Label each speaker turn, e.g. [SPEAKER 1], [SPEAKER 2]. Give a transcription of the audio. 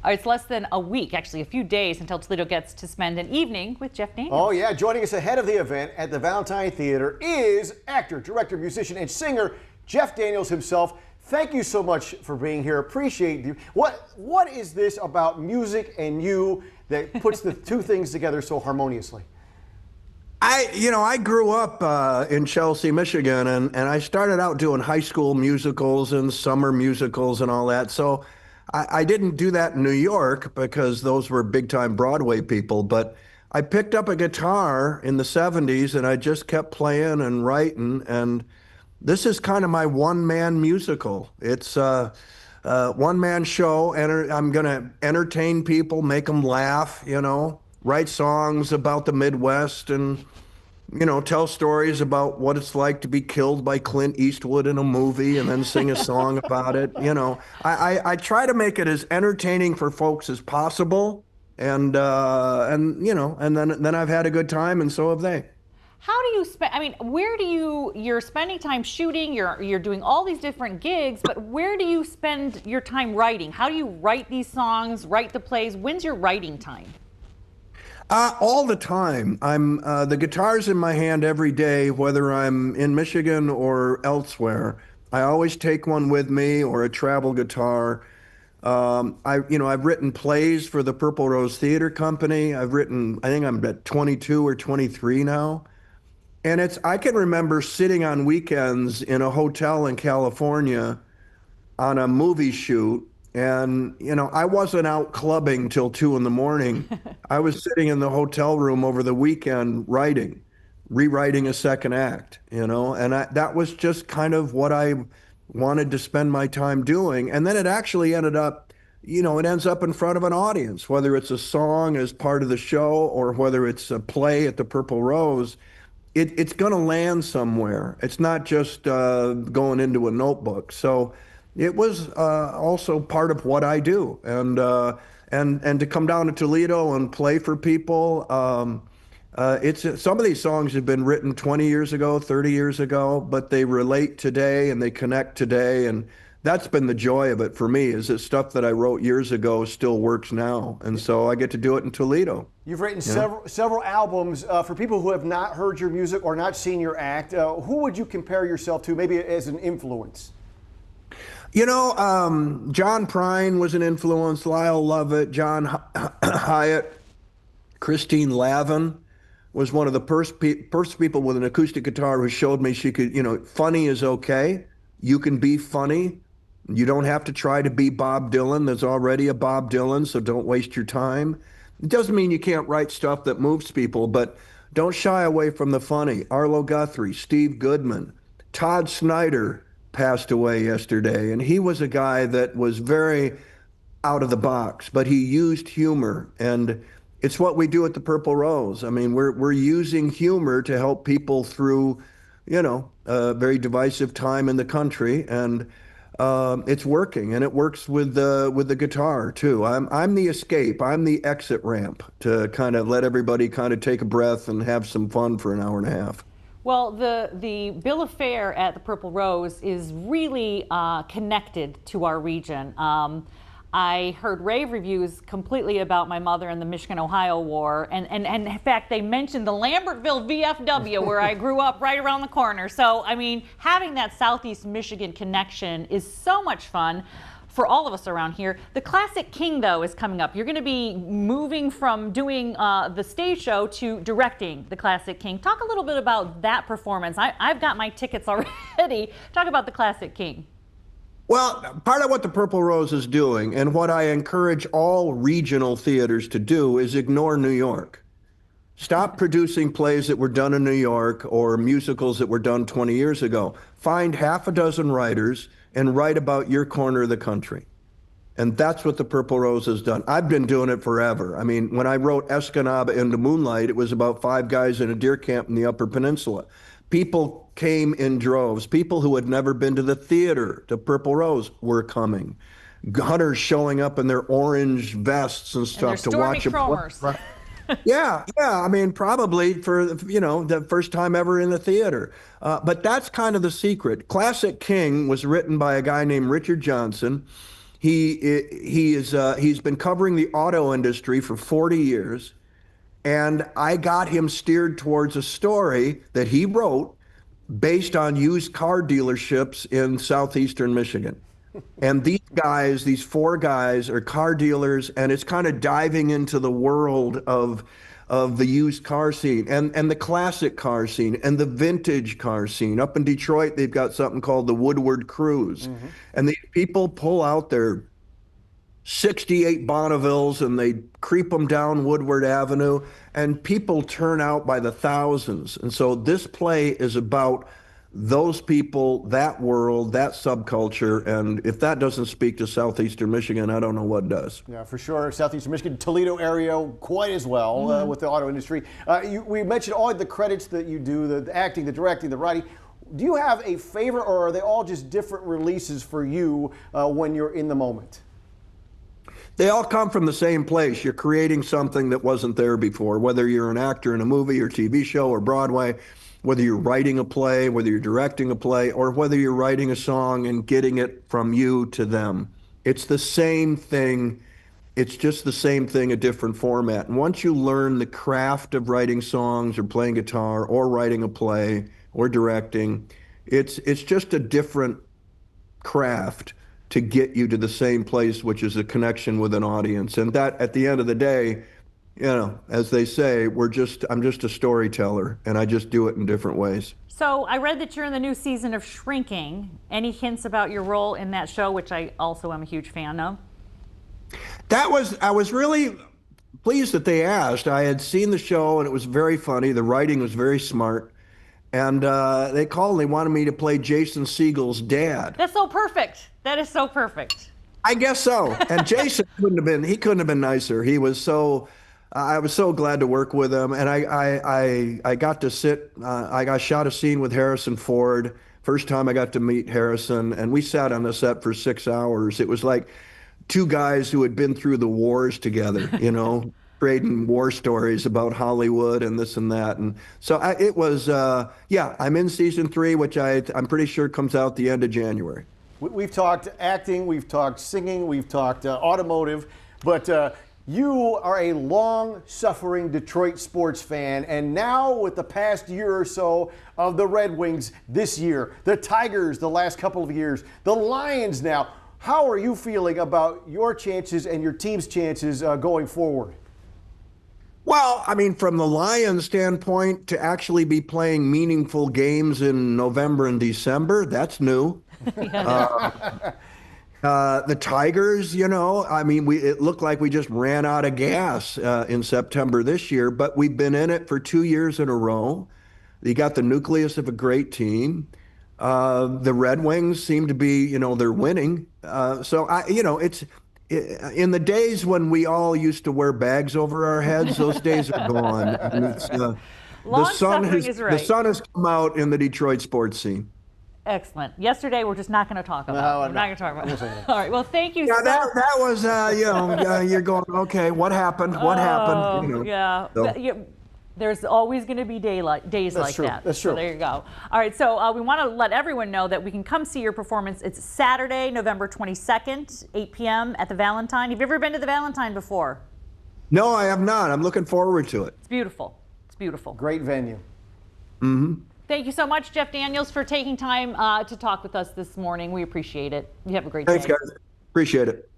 [SPEAKER 1] It's less than a week, actually a few days, until Toledo gets to spend an evening with Jeff Daniels.
[SPEAKER 2] Oh yeah, joining us ahead of the event at the Valentine Theater is actor, director, musician, and singer Jeff Daniels himself. Thank you so much for being here. Appreciate you. What is this about music and you that puts the two things together so harmoniously?
[SPEAKER 3] I grew up in Chelsea, Michigan, and I started out doing high school musicals and summer musicals and all that. So I didn't do that in New York because those were big time Broadway people, but I picked up a guitar in the 70s and I just kept playing and writing. And this is kind of my one-man musical. It's a one-man show, and I'm going to entertain people, make them laugh, write songs about the Midwest and, tell stories about what it's like to be killed by Clint Eastwood in a movie and then sing a song about it. I try to make it as entertaining for folks as possible. And then I've had a good time, and so have they.
[SPEAKER 1] How do you spend, you're spending time shooting, you're doing all these different gigs, but where do you spend your time writing? How do you write these songs, write the plays? When's your writing time?
[SPEAKER 3] All the time. The guitar's in my hand every day, whether I'm in Michigan or elsewhere. I always take one with me, or a travel guitar. I've written plays for the Purple Rose Theater Company. I think I'm at 22 or 23 now. And I can remember sitting on weekends in a hotel in California on a movie shoot. And, I wasn't out clubbing till 2 a.m. I was sitting in the hotel room over the weekend rewriting a second act, and that was just kind of what I wanted to spend my time doing. And then it actually ended up, it ends up in front of an audience, whether it's a song as part of the show or whether it's a play at the Purple Rose. It's going to land somewhere. It's not just going into a notebook. So it was also part of what I do, and to come down to Toledo and play for people. Some of these songs have been written 20 years ago, 30 years ago, but they relate today and they connect today, and that's been the joy of it for me. Is that stuff that I wrote years ago still works now, and so I get to do it in Toledo.
[SPEAKER 2] You've written several albums. For people who have not heard your music or not seen your act, who would you compare yourself to, maybe as an influence?
[SPEAKER 3] John Prine was an influence, Lyle Lovett, John Hyatt, Christine Lavin was one of the first people with an acoustic guitar who showed me she could, funny is okay. You can be funny. You don't have to try to be Bob Dylan. There's already a Bob Dylan, so don't waste your time. It doesn't mean you can't write stuff that moves people, but don't shy away from the funny. Arlo Guthrie, Steve Goodman, Todd Snyder passed away yesterday, and he was a guy that was very out of the box, but he used humor, and it's what we do at the Purple Rose. I mean, we're using humor to help people through, a very divisive time in the country, and it's working, and it works with the guitar too. I'm the escape. I'm the exit ramp to kind of let everybody kind of take a breath and have some fun for an hour and a half.
[SPEAKER 1] Well, the bill of fare at the Purple Rose is really connected to our region. I heard rave reviews completely about my mother and the Michigan-Ohio War, and in fact, they mentioned the Lambertville VFW, where I grew up right around the corner. So, having that Southeast Michigan connection is so much fun for all of us around here. The Classic King, though, is coming up. You're going to be moving from doing the stage show to directing the Classic King. Talk a little bit about that performance. I've got my tickets already. Talk about the Classic King.
[SPEAKER 3] Well, part of what the Purple Rose is doing, and what I encourage all regional theaters to do, is ignore New York. Stop producing plays that were done in New York or musicals that were done 20 years ago. Find half a dozen writers and write about your corner of the country. And that's what the Purple Rose has done. I've been doing it forever. When I wrote Escanaba into Moonlight, it was about 5 guys in a deer camp in the Upper Peninsula. People came in droves. People who had never been to the theater, to Purple Rose, were coming. Hunters showing up in their orange vests and stuff to watch a play. Yeah. Probably for, the first time ever in the theater. But that's kind of the secret. Classic King was written by a guy named Richard Johnson. He's been covering the auto industry for 40 years, and I got him steered towards a story that he wrote based on used car dealerships in southeastern Michigan. And these four guys are car dealers, and it's kind of diving into the world of the used car scene and the classic car scene and the vintage car scene. Up in Detroit, they've got something called the Woodward Cruise. And these people pull out their 68 Bonnevilles and they creep them down Woodward Avenue, and people turn out by the thousands. And so this play is about those people, that world, that subculture, and if that doesn't speak to southeastern Michigan, I don't know what does.
[SPEAKER 2] Yeah, for sure. Southeastern Michigan, Toledo area, quite as well with the auto industry. We mentioned all the credits that you do, the acting, the directing, the writing. Do you have a favorite, or are they all just different releases for you when you're in the moment?
[SPEAKER 3] They all come from the same place. You're creating something that wasn't there before, whether you're an actor in a movie or TV show or Broadway, whether you're writing a play, whether you're directing a play, or whether you're writing a song and getting it from you to them. It's the same thing. It's just the same thing, a different format. And once you learn the craft of writing songs or playing guitar or writing a play or directing, it's just a different craft to get you to the same place, which is a connection with an audience. And that, at the end of the day, you know, as they say, I'm just a storyteller, and I just do it in different ways.
[SPEAKER 1] So I read that you're in the new season of Shrinking. Any hints about your role in that show, which I also am a huge fan of?
[SPEAKER 3] I was really pleased that they asked. I had seen the show, and it was very funny. The writing was very smart. And they called and they wanted me to play Jason Segel's dad.
[SPEAKER 1] That's so perfect. That is so perfect.
[SPEAKER 3] I guess so. And Jason couldn't have been nicer. He was so, I was so glad to work with him. And I got to I shot a scene with Harrison Ford. First time I got to meet Harrison, and we sat on the set for 6 hours. It was like two guys who had been through the wars together, you know, trading war stories about Hollywood and this and that. And so it was, I'm in season 3, which I'm pretty sure comes out the end of January.
[SPEAKER 2] We've talked acting, we've talked singing, we've talked automotive, but you are a long-suffering Detroit sports fan, and now with the past year or so of the Red Wings this year, the Tigers the last couple of years, the Lions now, how are you feeling about your chances and your team's chances going forward?
[SPEAKER 3] Well, I mean, from the Lions' standpoint, to actually be playing meaningful games in November and December, that's new. The Tigers, you know, I mean, it looked like we just ran out of gas in September this year, but we've been in it for 2 years in a row. You got the nucleus of a great team. The Red Wings seem to be, you know, they're winning. It's in the days when we all used to wear bags over our heads, those days are gone. And the sun has come out in the Detroit sports scene.
[SPEAKER 1] Excellent. Yesterday, we're just not going to talk about. We're not going to talk about it. All right. Well, thank you.
[SPEAKER 3] Yeah, that was, you're going, okay, what happened? What happened? You know,
[SPEAKER 1] yeah. So. There's always going to be days like that.
[SPEAKER 2] That's true.
[SPEAKER 1] So there you go. All right, so we want to let everyone know that we can come see your performance. It's Saturday, November 22nd, 8 p.m. at the Valentine. Have you ever been to the Valentine before?
[SPEAKER 3] No, I have not. I'm looking forward to it.
[SPEAKER 1] It's beautiful. It's beautiful.
[SPEAKER 2] Great venue.
[SPEAKER 3] Mm-hmm.
[SPEAKER 1] Thank you so much, Jeff Daniels, for taking time to talk with us this morning. We appreciate it. You have a great day.
[SPEAKER 3] Thanks, guys. Appreciate it.